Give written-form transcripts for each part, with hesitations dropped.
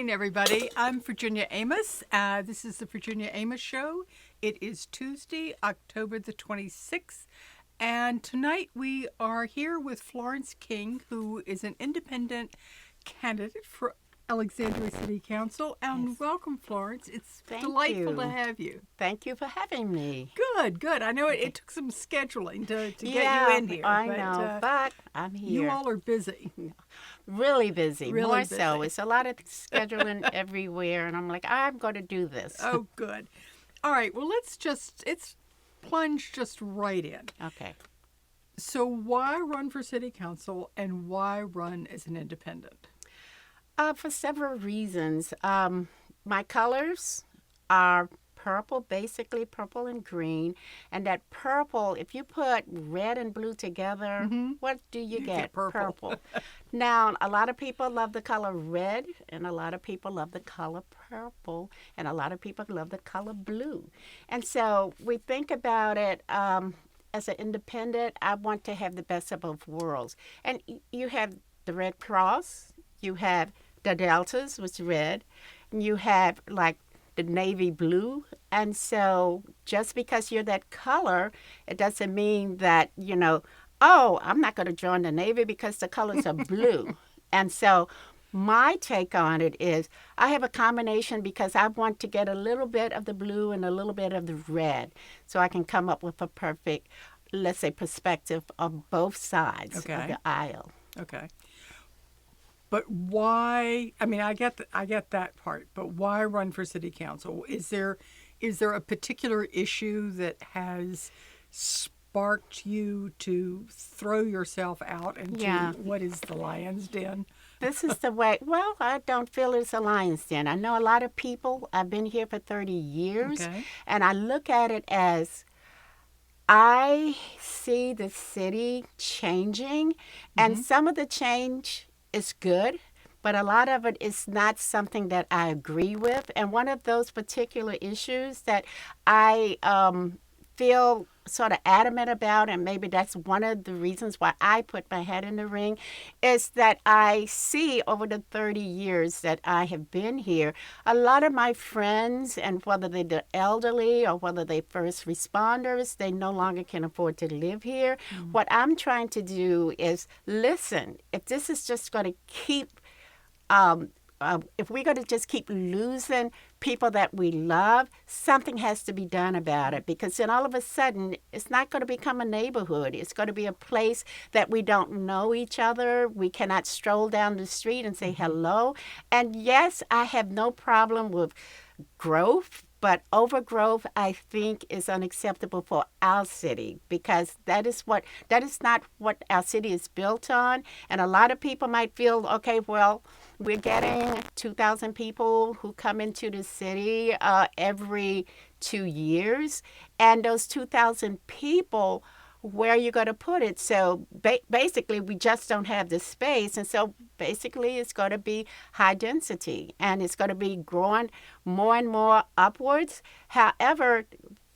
morning, everybody. I'm Virginia Amos. This is the Virginia Amos Show. It is Tuesday, October the 26th. And tonight we are here with Florence King, who is an independent candidate for Alexandria City Council. And Yes. welcome, Florence. It's Thank delightful you. to have you. Thank you for having me. Good. I know it took some scheduling to get Yeah, you in here. I know, but I'm here. You all are busy. Really busy, Really more so. busy. It's a lot of scheduling everywhere, and I'm like, I'm going to do this. Oh, good. All right. Well, let's plunge just right in. Okay. So why run for city council and why run as an independent? For several reasons. My colors are purple, basically purple and green. And that purple, if you put red and blue together, what do you get? purple. Now, a lot of people love the color red, and a lot of people love the color purple, and a lot of people love the color blue. And so we think about it as an independent, I want to have the best of both worlds. And you have the Red Cross, you have the Deltas, which is red, and you have like the navy blue. And so just because you're that color, it doesn't mean that, oh, I'm not going to join the Navy because the colors are blue. And so my take on it is I have a combination because I want to get a little bit of the blue and a little bit of the red so I can come up with a perfect, let's say, perspective of both sides of the aisle. Okay. But why? I mean, I get that part. But why run for city council? Is there a particular issue that has sparked you to throw yourself out into what is the lion's den? This is the way. Well, I don't feel it's a lion's den. I know a lot of people. I've been here for 30 years, and I look at it as I see the city changing, and some of the change is good, but a lot of it is not something that I agree with. And one of those particular issues that I feel sort of adamant about, and maybe that's one of the reasons why I put my head in the ring, is that I see over the 30 years that I have been here, a lot of my friends, and whether they're the elderly or whether they're first responders, they no longer can afford to live here. What I'm trying to do is listen, if this is just going to keep if we're going to just keep losing people that we love, something has to be done about it, because then all of a sudden it's not going to become a neighborhood. It's going to be a place that we don't know each other. We cannot stroll down the street and say hello. And yes, I have no problem with growth, but overgrowth, I think, is unacceptable for our city, because that is not what our city is built on. And a lot of people might feel, okay, well, we're getting 2,000 people who come into the city every 2 years, and those 2,000 people, where are you going to put it? So basically, we just don't have the space. And so basically, it's going to be high density, and it's going to be growing more and more upwards. However,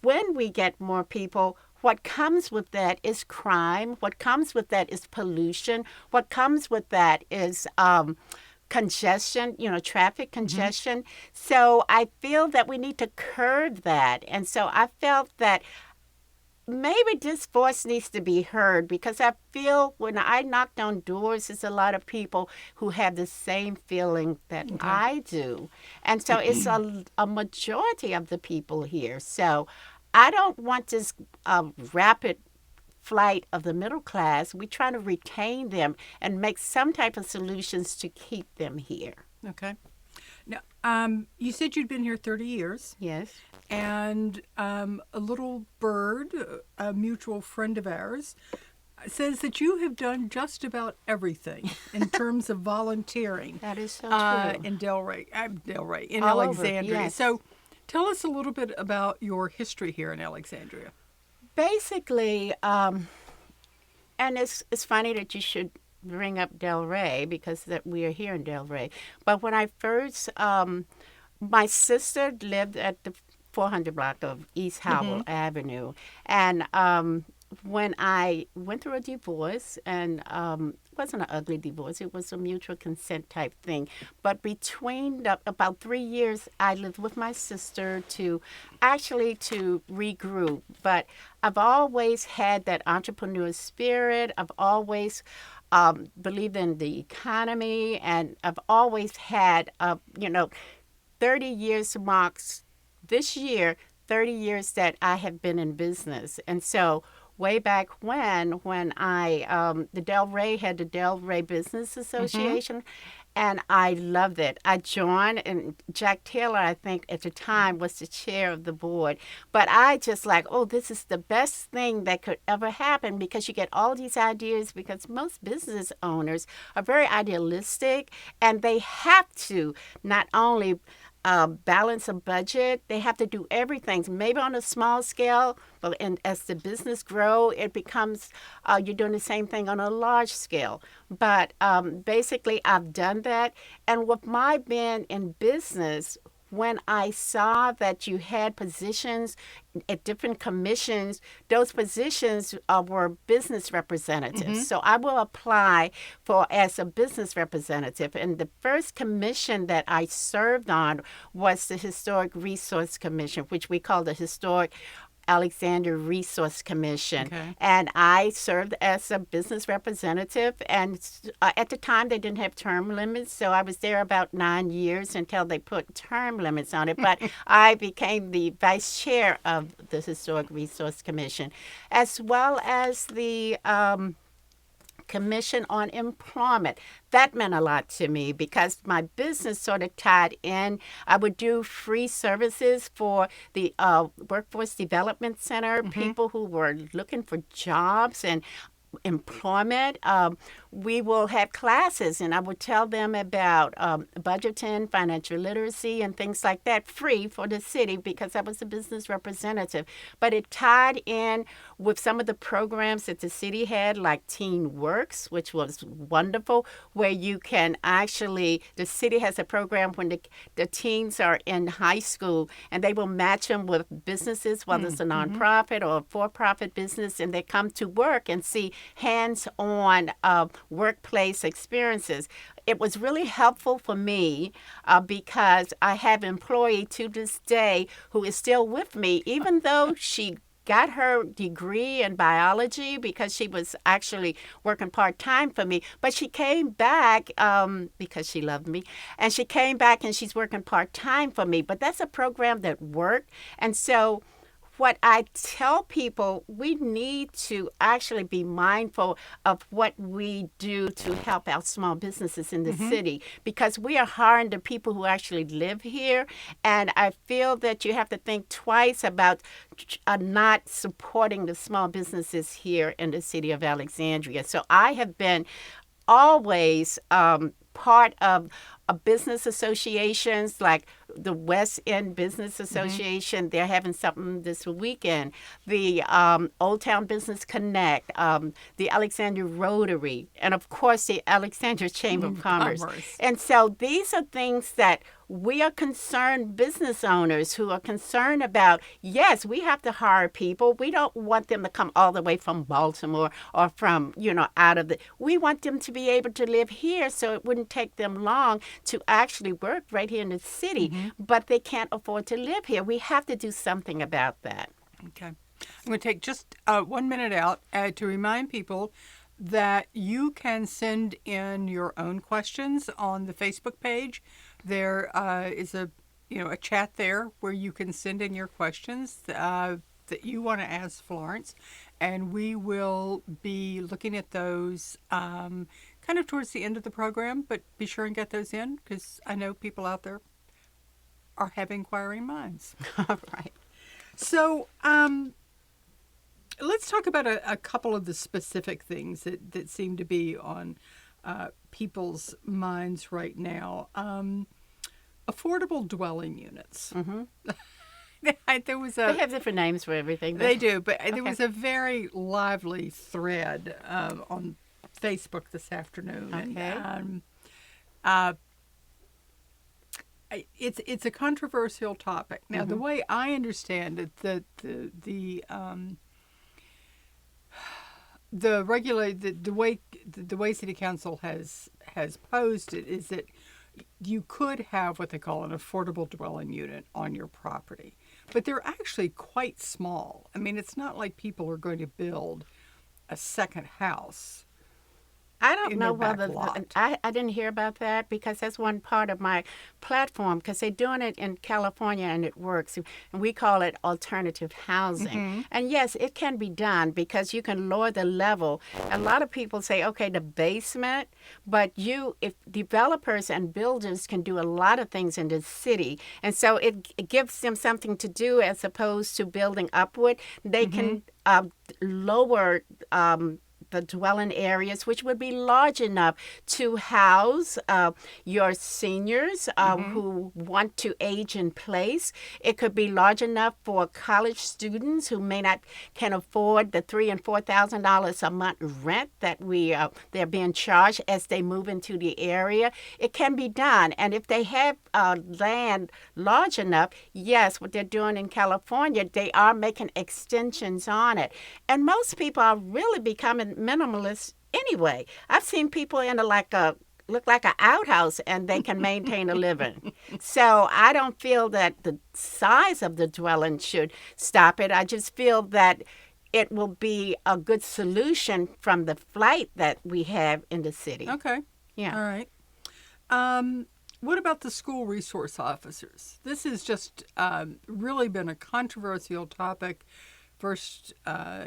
when we get more people, what comes with that is crime. What comes with that is pollution. What comes with that is congestion, traffic congestion. So I feel that we need to curb that. And so I felt that maybe this voice needs to be heard, because I feel when I knock on doors, there's a lot of people who have the same feeling that I do. And so it's a majority of the people here. So I don't want this rapid flight of the middle class. We try to retain them and make some type of solutions to keep them here. Okay. Now, you said you'd been here 30 years. Yes. And a little bird, a mutual friend of ours, says that you have done just about everything in terms of volunteering. That is so true. In in All Alexandria. over, yes. So tell us a little bit about your history here in Alexandria. Basically, and it's funny that you should bring up Del Rey, because that we are here in Del Rey. But when I first, my sister lived at the 400 block of East Howell Avenue, and when I went through a divorce, and it wasn't an ugly divorce, it was a mutual consent type thing. But between about 3 years, I lived with my sister to regroup. But I've always had that entrepreneur spirit. I've always believed in the economy, and I've always had, 30 years marks this year, 30 years that I have been in business. And so way back when I the Del Rey had the Del Rey Business Mm-hmm. Association, and I loved it. I joined, and Jack Taylor, I think at the time, was the chair of the board. But I just like, oh, this is the best thing that could ever happen, because you get all these ideas, because most business owners are very idealistic, and they have to not only balance a budget. They have to do everything, maybe on a small scale, but as the business grow, it becomes you're doing the same thing on a large scale. But basically, I've done that, and with my being in business, when I saw that you had positions at different commissions, those positions were business representatives. Mm-hmm. So I will apply for as a business representative. And the first commission that I served on was the Historic Resource Commission, which we call the Historic Alexandria Resource Commission. Okay. And I served as a business representative. And at the time, they didn't have term limits. So I was there about 9 years until they put term limits on it. But I became the vice chair of the Historic Resource Commission, as well as the Commission on Employment. That meant a lot to me, because my business sort of tied in. I would do free services for the Workforce Development Center, Mm-hmm. people who were looking for jobs and employment. We will have classes, and I would tell them about budgeting, financial literacy, and things like that, free for the city, because I was a business representative. But it tied in with some of the programs that the city had, like Teen Works, which was wonderful, where you can actually, the city has a program when the teens are in high school, and they will match them with businesses, whether it's a Mm-hmm. nonprofit or a for-profit business, and they come to work and see hands-on workplace experiences. It was really helpful for me because I have an employee to this day who is still with me, even though she got her degree in biology because she was actually working part-time for me. But she came back because she loved me, and she came back and she's working part-time for me. But that's a program that worked. And so what I tell people, we need to actually be mindful of what we do to help our small businesses in the Mm-hmm. city, because we are hiring the people who actually live here. And I feel that you have to think twice about not supporting the small businesses here in the city of Alexandria. So I have been always part of business associations like the West End Business Mm-hmm. Association. They're having something this weekend. The Old Town Business Connect, the Alexandria Rotary, and of course the Alexandria Chamber of Commerce. Commerce. And so these are things that we are concerned business owners who are concerned about. Yes, we have to hire people. We don't want them to come all the way from Baltimore or from, out of the. We want them to be able to live here, so it wouldn't take them long to actually work right here in the city. Mm-hmm. But they can't afford to live here. We have to do something about that. Okay. I'm going to take just 1 minute out to remind people that you can send in your own questions on the Facebook page. There is a chat there where you can send in your questions that you want to ask Florence, and we will be looking at those kind of towards the end of the program. But be sure and get those in, because I know people out there are have inquiring minds. All right. So, let's talk about a couple of the specific things that seem to be on people's minds right now. Affordable dwelling units. Mm-hmm. There was They have different names for everything. they do, but there Okay. was a very lively thread on Facebook this afternoon. Okay. And, it's a controversial topic. Now, the way I understand it, the the way City Council has posed it is that you could have what they call an affordable dwelling unit on your property, but they're actually quite small. I mean, it's not like people are going to build a second house I don't in know their back whether lot. I didn't hear about that because that's one part of my platform because they're doing it in California and it works. And we call it alternative housing. And yes, it can be done because you can lower the level. A lot of people say, okay, the basement, but if developers and builders can do a lot of things in the city. And so it gives them something to do as opposed to building upward. They can lower the dwelling areas, which would be large enough to house your seniors who want to age in place. It could be large enough for college students who may not can afford the $3,000 and $4,000 a month rent that they're being charged as they move into the area. It can be done, and if they have land large enough, yes, what they're doing in California, they are making extensions on it, and most people are really becoming minimalist anyway. I've seen people in look like an outhouse and they can maintain a living. So I don't feel that the size of the dwelling should stop it. I just feel that it will be a good solution from the flight that we have in the city. Okay. Yeah. All right. What about the school resource officers? This has just really been a controversial topic. First,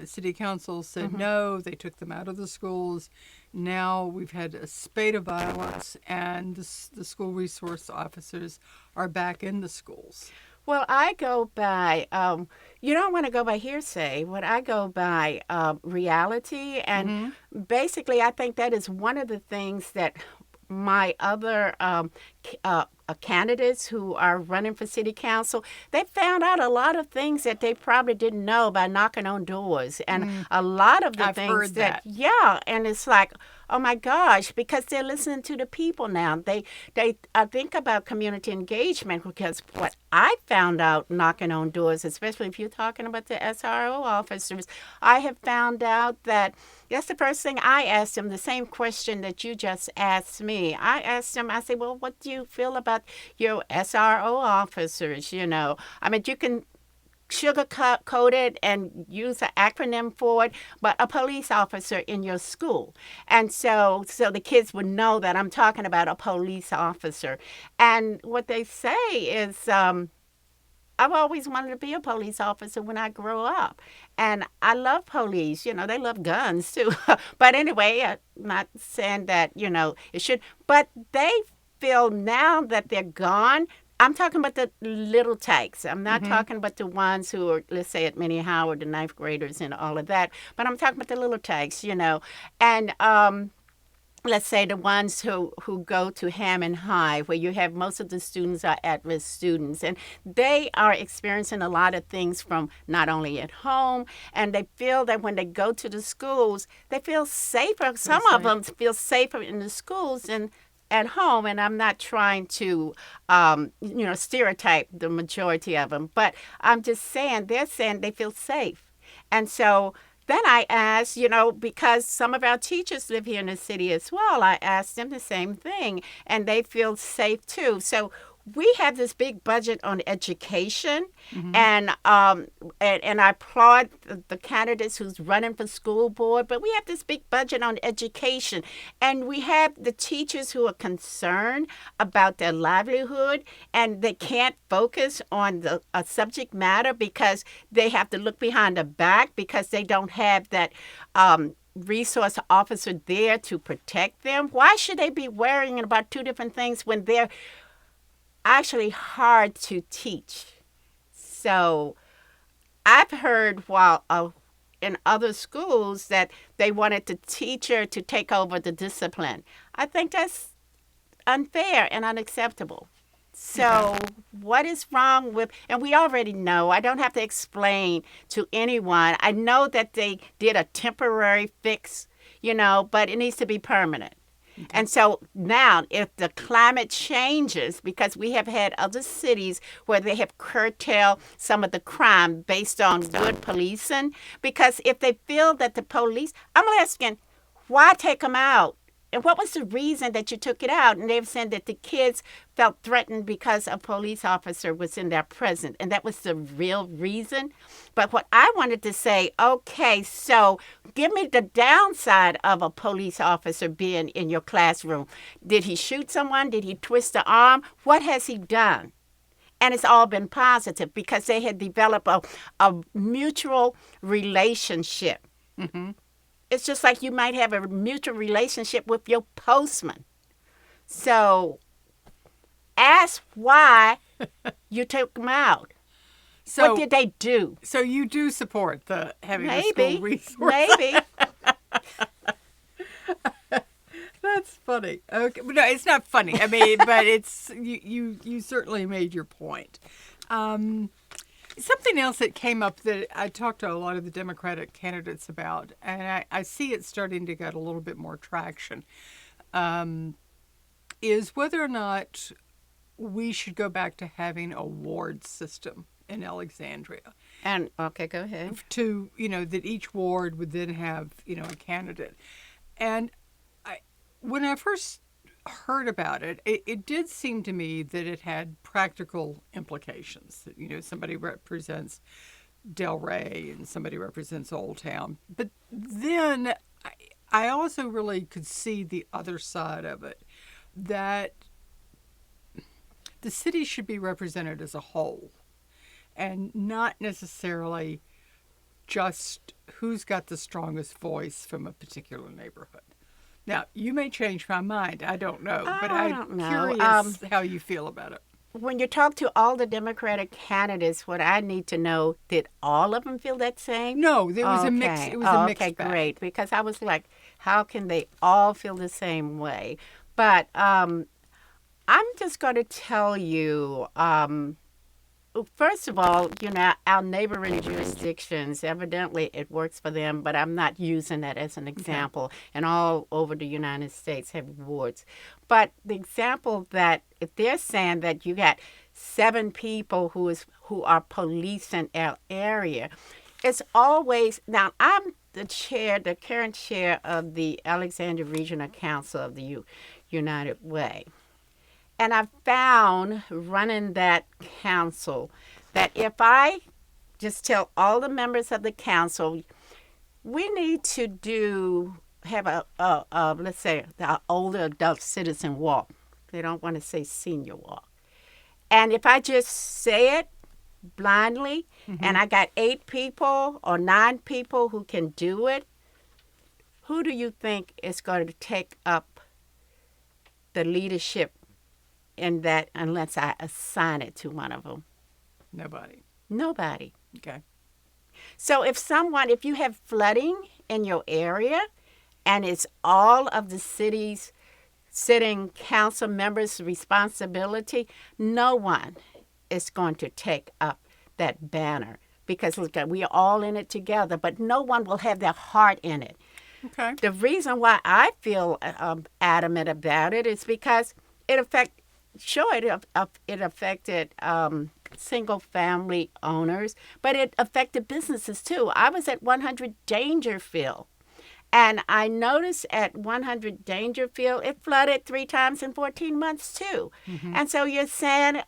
City Council said no, they took them out of the schools. Now we've had a spate of violence, and the school resource officers are back in the schools. Well, I go by, you don't want to go by hearsay. What I go by reality. And basically, I think that is one of the things that my other candidates who are running for city council, they found out a lot of things that they probably didn't know by knocking on doors. And a lot of the I've things heard that. yeah, and it's like, oh my gosh, because they're listening to the people now. They think about community engagement because what I found out knocking on doors, especially if you're talking about the SRO officers, I have found out that that's the first thing I asked them, the same question that you just asked me. I asked them, I said, well, what do you feel about your SRO officers? You know, I mean, you can sugar-coat it and use an acronym for it, but a police officer in your school. And so the kids would know that I'm talking about a police officer. And what they say is, I've always wanted to be a police officer when I grow up. And I love police. You know, they love guns too. But anyway, I'm not saying that, it should. But they feel now that they're gone. I'm talking about the little tykes. I'm not talking about the ones who are, let's say, at Minnie Howard, the ninth graders and all of that. But I'm talking about the little tykes, And let's say the ones who go to Hammond High, where you have most of the students are at-risk students. And they are experiencing a lot of things from not only at home, and they feel that when they go to the schools, they feel safer. Some of them feel safer in the schools than at home, and I'm not trying to, stereotype the majority of them, but I'm just saying they're saying they feel safe. And so then I asked, because some of our teachers live here in the city as well, I asked them the same thing, and they feel safe too. So we have this big budget on education, and I applaud the candidates who's running for school board, but we have this big budget on education, and we have the teachers who are concerned about their livelihood, and they can't focus on the subject matter because they have to look behind the back because they don't have that resource officer there to protect them. Why should they be worrying about two different things when they're actually hard to teach? So I've heard while in other schools that they wanted the teacher to take over the discipline. I think that's unfair and unacceptable. So what is wrong with, and we already know, I don't have to explain to anyone. I know that they did a temporary fix, but it needs to be permanent. And so now, if the climate changes, because we have had other cities where they have curtailed some of the crime based on good policing, because if they feel that the police, I'm asking, why take them out? And what was the reason that you took it out? And they've said that the kids felt threatened because a police officer was in their presence. And that was the real reason. But what I wanted to say, okay, so give me the downside of a police officer being in your classroom. Did he shoot someone? Did he twist the arm? What has he done? And it's all been positive because they had developed a mutual relationship. Mm-hmm. It's just like you might have a mutual relationship with your postman. So ask why you took them out. So, what did they do? So you do support the having a Maybe. school resource? Maybe. That's funny. Okay, no, it's not funny. I mean, but it's you certainly made your point. Something else that came up that I talked to a lot of the Democratic candidates about, and I see it starting to get a little bit more traction, is whether or not we should go back to having a ward system in Alexandria. And okay, go ahead. To, that each ward would then have, a candidate. And when I first heard about it, it did seem to me that it had practical implications. Somebody represents Del Rey and somebody represents Old Town. But then I also really could see the other side of it, that the city should be represented as a whole and not necessarily just who's got the strongest voice from a particular neighborhood. Now, you may change my mind. I don't know. But I'm curious how you feel about it. When you talk to all the Democratic candidates, what I need to know, did all of them feel that same? No, there was a mix. It was a mixed bag. Okay, great. Because I was like, how can they all feel the same way? But I'm just going to tell you, first of all, our neighboring jurisdictions, evidently it works for them, but I'm not using that as an example. Okay. And all over the United States have wards. But the example that if they're saying that you got 7 people who are policing our area, it's always, now I'm the current chair of the Alexandria Regional Council of the United Way. And I found running that council that if I just tell all the members of the council, we need to have a let's say, the older adult citizen walk. They don't want to say senior walk. And if I just say it blindly, and I got 8 people or 9 people who can do it, who do you think is going to take up the leadership in that unless I assign it to one of them? Nobody. Okay. So if you have flooding in your area and it's all of the city's sitting council members' responsibility, no one is going to take up that banner because look, we are all in it together, but no one will have their heart in it. Okay. The reason why I feel adamant about it is because it affected single family owners, but it affected businesses too. I was at 100 Dangerfield, and I noticed at 100 Dangerfield, it flooded 3 times in 14 months too. And so you're saying,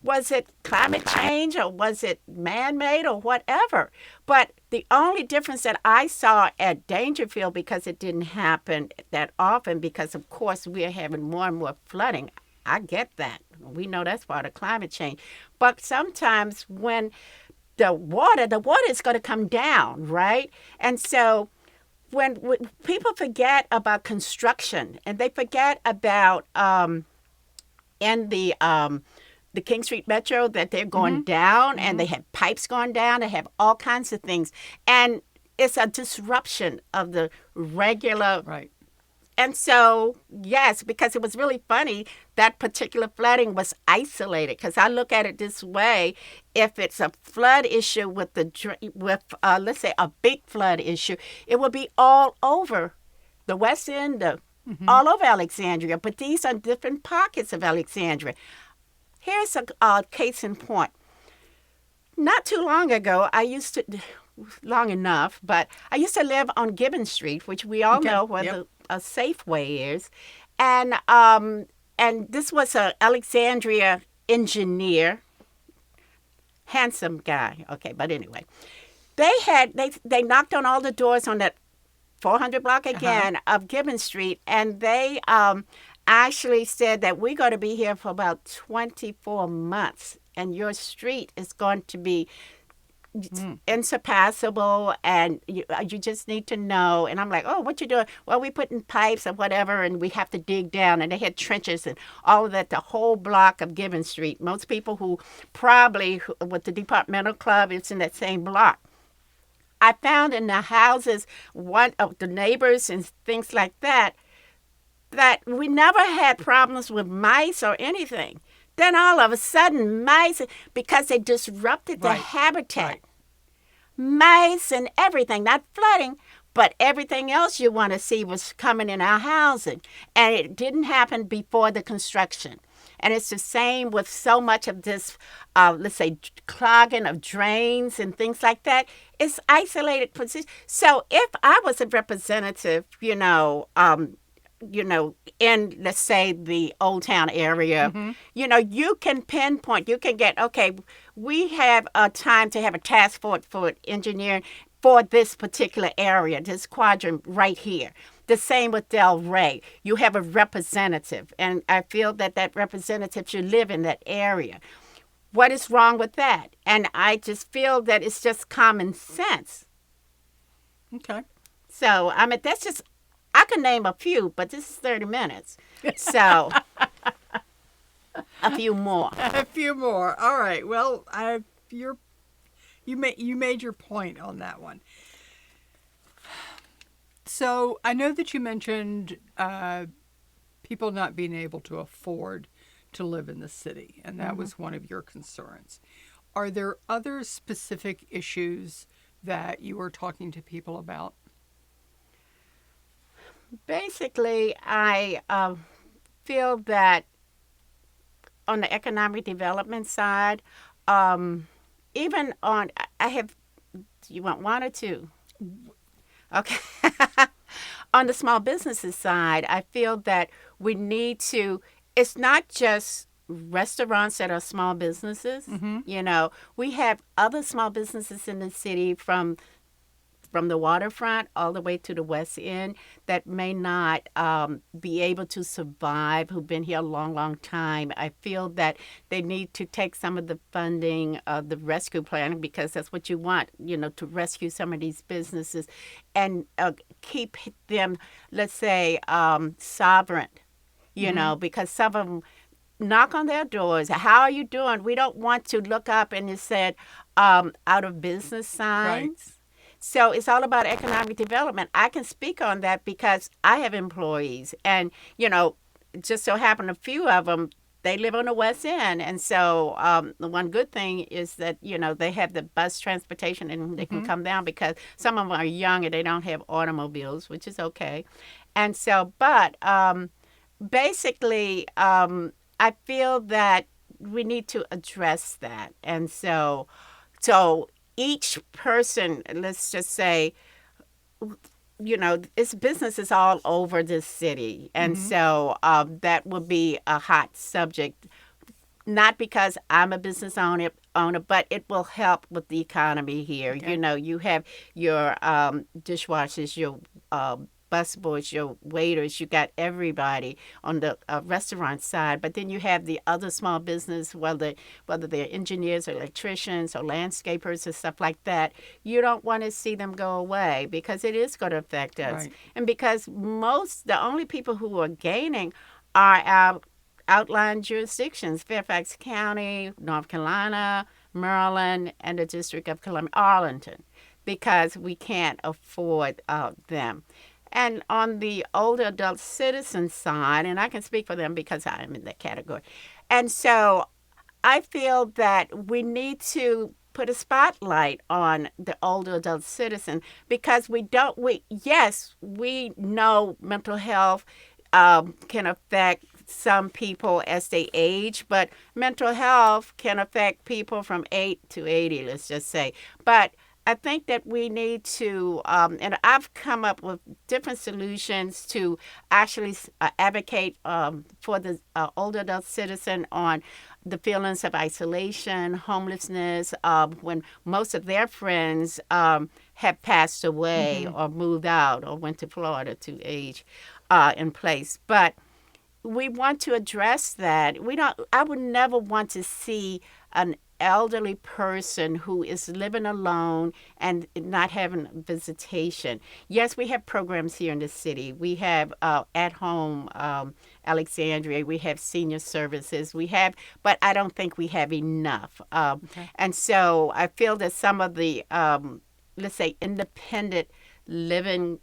was it climate change or was it man-made or whatever? But the only difference that I saw at Dangerfield, because it didn't happen that often, because of course we're having more and more flooding. I get that. We know that's part of climate change. But sometimes when the water is going to come down, right? And so when people forget about construction and they forget about in the King Street Metro that they're going down and they have pipes going down, they have all kinds of things. And it's a disruption of the regular. Right. And so, yes, because it was really funny, that particular flooding was isolated. Because I look at it this way: if it's a flood issue with let's say a big flood issue, it will be all over the West End, the all over Alexandria, but these are different pockets of Alexandria. Here's a case in point. Not too long ago, long enough, but I used to live on Gibbon Street, which we all know where a Safeway is. And this was a Alexandria engineer, handsome guy. Okay, but anyway, they knocked on all the doors on that 400 block again of Gibbon Street, and they actually said that we're going to be here for about 24 months, and your street is going to be unsurpassable, and you just need to know. And I'm like, oh, what you doing? Well, we put in pipes or whatever, and we have to dig down. And they had trenches and all of that, the whole block of Gibbon Street. Most people who probably with the departmental club, it's in that same block. I found in the houses, one of the neighbors and things like that we never had problems with mice or anything. Then all of a sudden, mice, because they disrupted the habitat. Right. Mice and everything, not flooding, but everything else you want to see was coming in our housing. And it didn't happen before the construction. And it's the same with so much of this, let's say, clogging of drains and things like that. It's isolated position. So if I was a representative, in, let's say, the Old Town area, you can pinpoint, you can get, okay, we have a time to have a task force for engineering for this particular area, this quadrant right here. The same with Del Rey. You have a representative, and I feel that representative should live in that area. What is wrong with that? And I just feel that it's just common sense. Okay. So, I mean, that's just, I can name a few, but this is 30 minutes. So, a few more. A few more. All right. Well, you made your point on that one. So, I know that you mentioned people not being able to afford to live in the city, and that was one of your concerns. Are there other specific issues that you are talking to people about? Basically, I feel that on the economic development side, even on, you want one or two? Okay. On the small businesses side, I feel that we need to, it's not just restaurants that are small businesses. We have other small businesses in the city from the waterfront all the way to the West End that may not be able to survive, who've been here a long, long time. I feel that they need to take some of the funding of the rescue plan, because that's what you want, to rescue some of these businesses and keep them, let's say, sovereign, because some of them knock on their doors. How are you doing? We don't want to look up and it said out of business signs. Right. So it's all about economic development. I can speak on that because I have employees. And, just so happen a few of them, they live on the West End. And so the one good thing is that, they have the bus transportation and they can come down, because some of them are young and they don't have automobiles, which is okay. And so, but basically, I feel that we need to address that. And so each person, let's just say, it's businesses all over this city. And so that will be a hot subject, not because I'm a business owner, but it will help with the economy here. Okay. You have your dishwashers, your busboys, your waiters, you got everybody on the restaurant side, but then you have the other small business, whether they're engineers or electricians or landscapers or stuff like that. You don't want to see them go away, because it is going to affect us. Right. And because the only people who are gaining are our outlying jurisdictions, Fairfax County, North Carolina, Maryland, and the District of Columbia, Arlington, because we can't afford them. And on the older adult citizen side, and I can speak for them because I'm in that category. And so I feel that we need to put a spotlight on the older adult citizen, because we know mental health can affect some people as they age, but mental health can affect people from 8 to 80, let's just say. But I think that we need to, and I've come up with different solutions to actually advocate for the older adult citizen on the feelings of isolation, homelessness, when most of their friends have passed away or moved out or went to Florida to age in place. But we want to address that. We don't. I would never want to see an elderly person who is living alone and not having visitation. Yes, we have programs here in the city. We have at home Alexandria. We have senior services. We have, but I don't think we have enough. And so I feel that some of the let's say independent living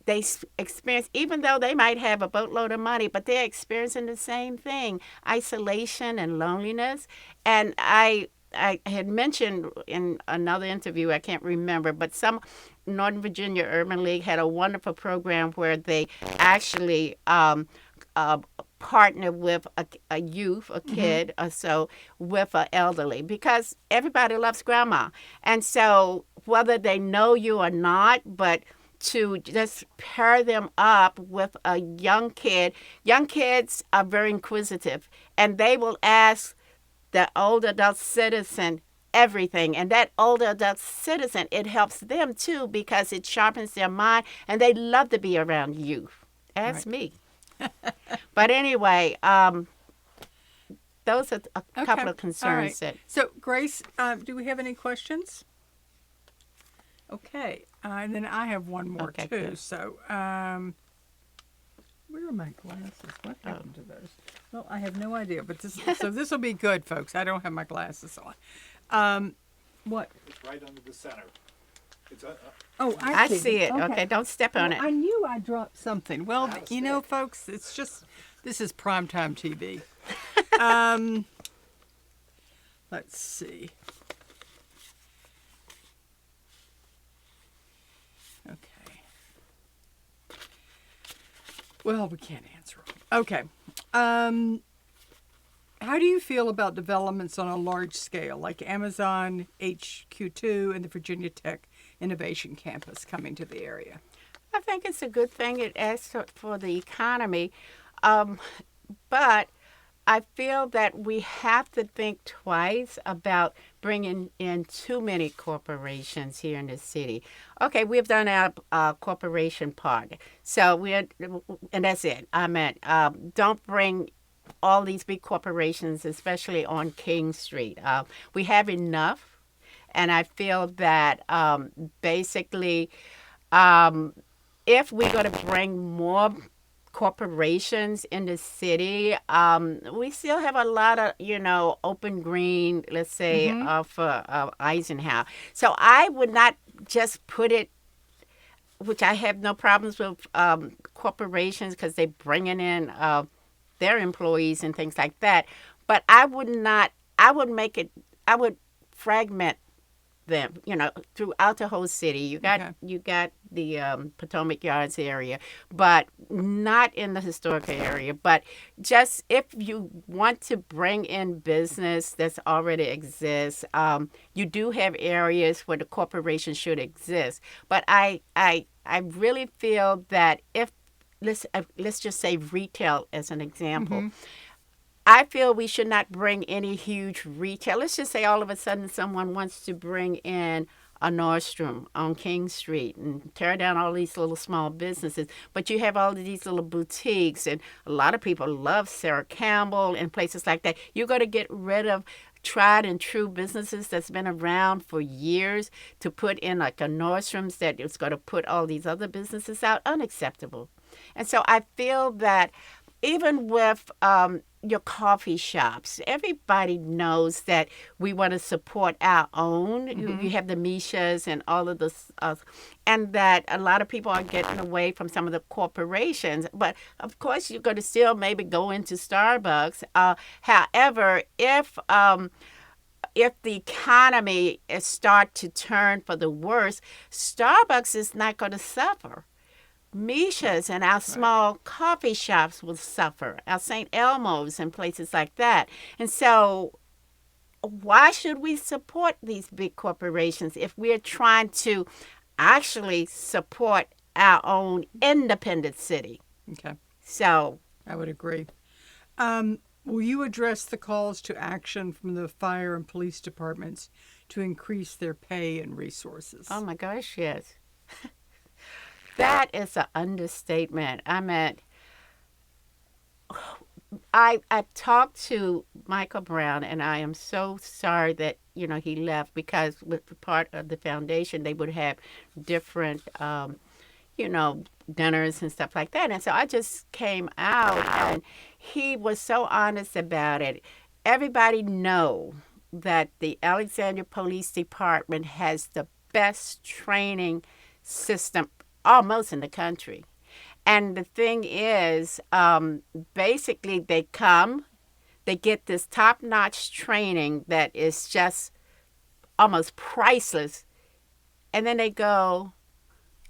they experience, even though they might have a boatload of money, but they're experiencing the same thing, isolation and loneliness. And I had mentioned in another interview, I can't remember, but some Northern Virginia Urban League had a wonderful program where they actually partner with a youth, a kid, or so, with an elderly, because everybody loves grandma. And so whether they know you or not, but to just pair them up with a young kid. Young kids are very inquisitive, and they will ask the older adult citizen everything. And that older adult citizen, it helps them too, because it sharpens their mind, and they love to be around youth. Ask me. But anyway, those are a couple of concerns. Right. So, Grace, do we have any questions? Okay. And then I have one more, too. Good. So, where are my glasses? What happened to those? Well, I have no idea. But this will be good, folks. I don't have my glasses on. What? It's right under the center. It's I see it. Okay, don't step on it. I knew I dropped something. Well, you know, folks, it's just, this is primetime TV. Let's see. Okay. Well, we can't answer them. Okay. How do you feel about developments on a large scale, like Amazon HQ2 and the Virginia Tech Innovation Campus coming to the area? I think it's a good thing. It adds for the economy. But I feel that we have to think twice about bringing in too many corporations here in the city. Okay, we've done our corporation part. So and that's it. I meant, don't bring all these big corporations, especially on King Street. We have enough. And I feel that basically, if we're going to bring more corporations in the city, we still have a lot of, open green, let's say, for Eisenhower. So I would not just put it, which I have no problems with corporations because they're bringing in their employees and things like that. But I would fragment them, throughout the whole city. You got the Potomac Yards area, but not in the historical area. But just if you want to bring in business that's already exists, you do have areas where the corporation should exist. But I really feel that if let's just say retail as an example. I feel we should not bring any huge retail. Let's just say all of a sudden someone wants to bring in a Nordstrom on King Street and tear down all these little small businesses. But you have all of these little boutiques, and a lot of people love Sarah Campbell and places like that. You're going to get rid of tried and true businesses that's been around for years to put in like a Nordstrom's that is going to put all these other businesses out. Unacceptable. And so I feel that even with your coffee shops, everybody knows that we want to support our own. You have the Mishas and all of this, and that a lot of people are getting away from some of the corporations. But of course, you're going to still maybe go into Starbucks. However, if the economy starts to turn for the worse, Starbucks is not going to suffer. Misha's and our small coffee shops will suffer, our St. Elmo's and places like that. And so why should we support these big corporations if we're trying to actually support our own independent city? Okay. So I would agree. Will you address the calls to action from the fire and police departments to increase their pay and resources? oh my gosh, yes. That is an understatement. I mean, I talked to Michael Brown, and I am so sorry that he left, because with part of the foundation they would have different dinners and stuff like that. And so I just came out, and he was so honest about it. Everybody know that the Alexandria Police Department has the best training system almost in the country. And the thing is, basically they come, they get this top-notch training that is just almost priceless, and then they go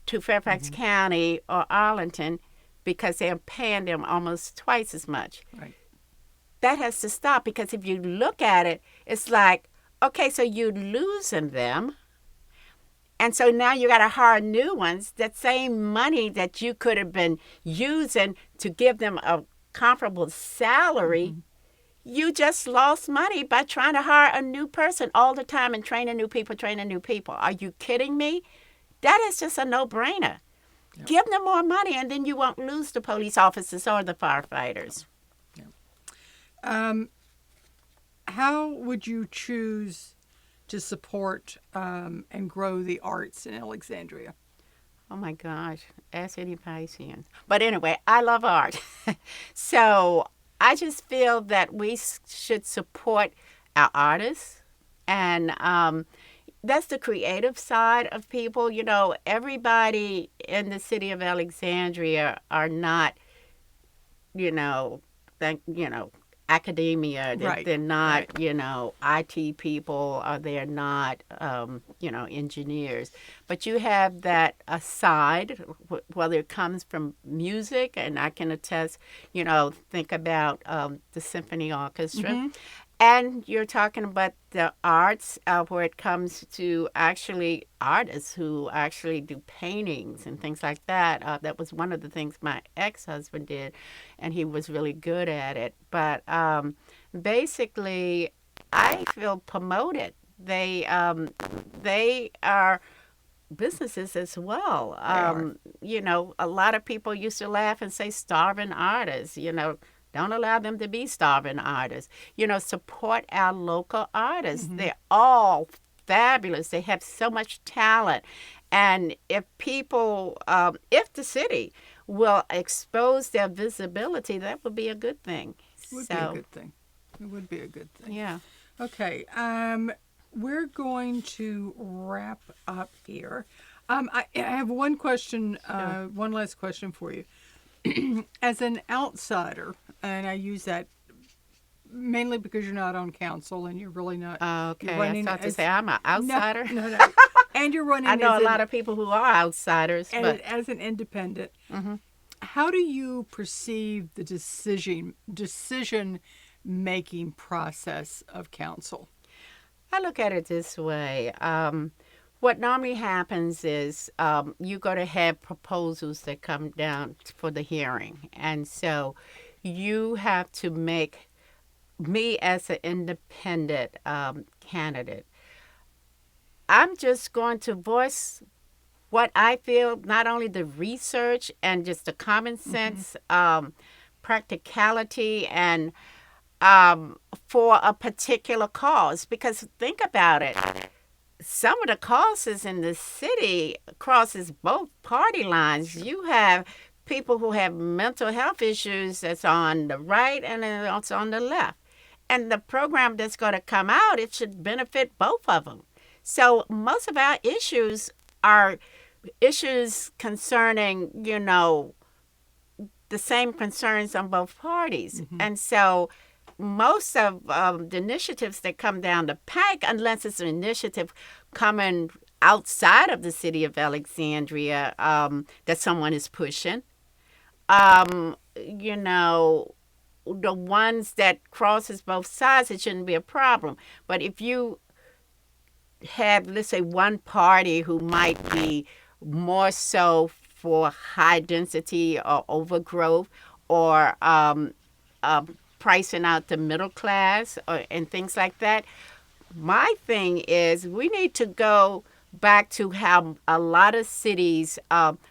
to Fairfax County or Arlington because they're paying them almost twice as much. Right. That has to stop, because if you look at it, it's like, okay, so you're losing them. And so now you got to hire new ones. That same money that you could have been using to give them a comparable salary, you just lost money by trying to hire a new person all the time and training new people. Are you kidding me? That is just a no-brainer. Yep. Give them more money, and then you won't lose the police officers or the firefighters. Yep. How would you choose to support and grow the arts in Alexandria? Oh my gosh, ask any Piscean. But anyway, I love art. So I just feel that we should support our artists, and that's the creative side of people. Everybody in the city of Alexandria are not, academia. Right. They're not, IT people, or they're not, engineers. But you have that aside, whether it comes from music, and I can attest, think about the symphony orchestra. And you're talking about the arts, where it comes to actually artists who actually do paintings and things like that. That was one of the things my ex-husband did, and he was really good at it. But basically, I feel promoted. They are businesses as well. A lot of people used to laugh and say starving artists, Don't allow them to be starving artists. Support our local artists. They're all fabulous. They have so much talent. And if people, if the city will expose their visibility, that would be a good thing. It would be a good thing. It would be a good thing. Yeah. Okay. We're going to wrap up here. I have one question, one last question for you. As an outsider, and I use that mainly because you're not on council and you're really not. Okay, I thought to say I'm an outsider. No. And you're running. I know a lot of people who are outsiders, but as an independent, how do you perceive the decision making process of council? I look at it this way. What normally happens is you're going to have proposals that come down for the hearing. And so you have to make me as an independent candidate. I'm just going to voice what I feel, not only the research and just the common sense, practicality, and for a particular cause. Because think about it. Some of the causes in the city crosses both party lines. You have people who have mental health issues that's on the right and then also on the left. And the program that's going to come out, it should benefit both of them. So most of our issues are issues concerning, the same concerns on both parties. And so most of the initiatives that come down the pike, unless it's an initiative coming outside of the city of Alexandria that someone is pushing. You know, the ones that crosses both sides, it shouldn't be a problem. But if you have, let's say, one party who might be more so for high density or overgrowth, or pricing out the middle class, and things like that, my thing is we need to go back to how a lot of cities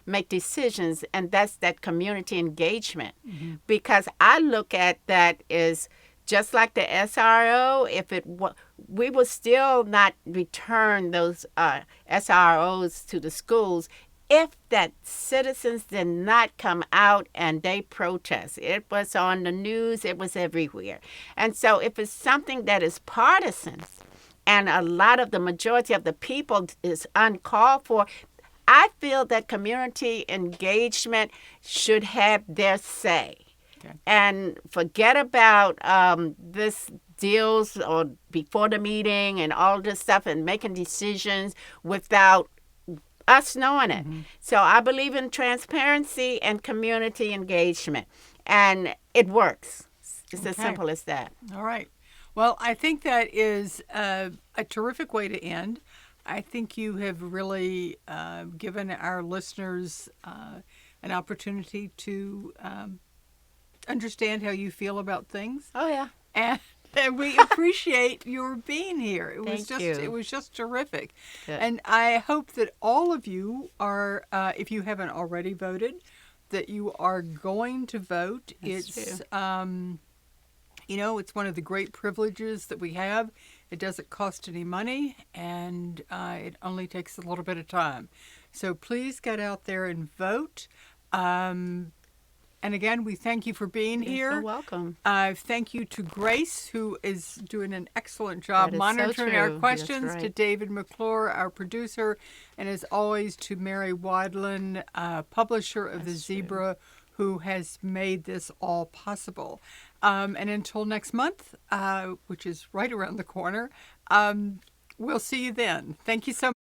make decisions, and that's that community engagement. Mm-hmm. Because I look at that as just like the SRO. If we will still not return those SROs to the schools if that citizens did not come out and they protest. It was on the news. It was everywhere. And so if it's something that is partisan, and a lot of the majority of the people is uncalled for, I feel that community engagement should have their say. Okay. And forget about this deals or before the meeting and all this stuff and making decisions without us knowing it. Mm-hmm. So I believe in transparency and community engagement, and it works. It's as simple as that. All right. Well, I think that is a terrific way to end. I think you have really given our listeners an opportunity to understand how you feel about things. Oh, yeah. And we appreciate your being here. It was just terrific. Good. And I hope that all of you are, if you haven't already voted, that you are going to vote. That's true. It's one of the great privileges that we have. It doesn't cost any money, and it only takes a little bit of time. So please get out there and vote. And again, we thank you for being here. You're welcome. Thank you to Grace, who is doing an excellent job monitoring our questions, right. To David McClure, our producer, and as always to Mary Wadlin, publisher of The Zebra, who has made this all possible. And until next month, which is right around the corner, we'll see you then. Thank you so much.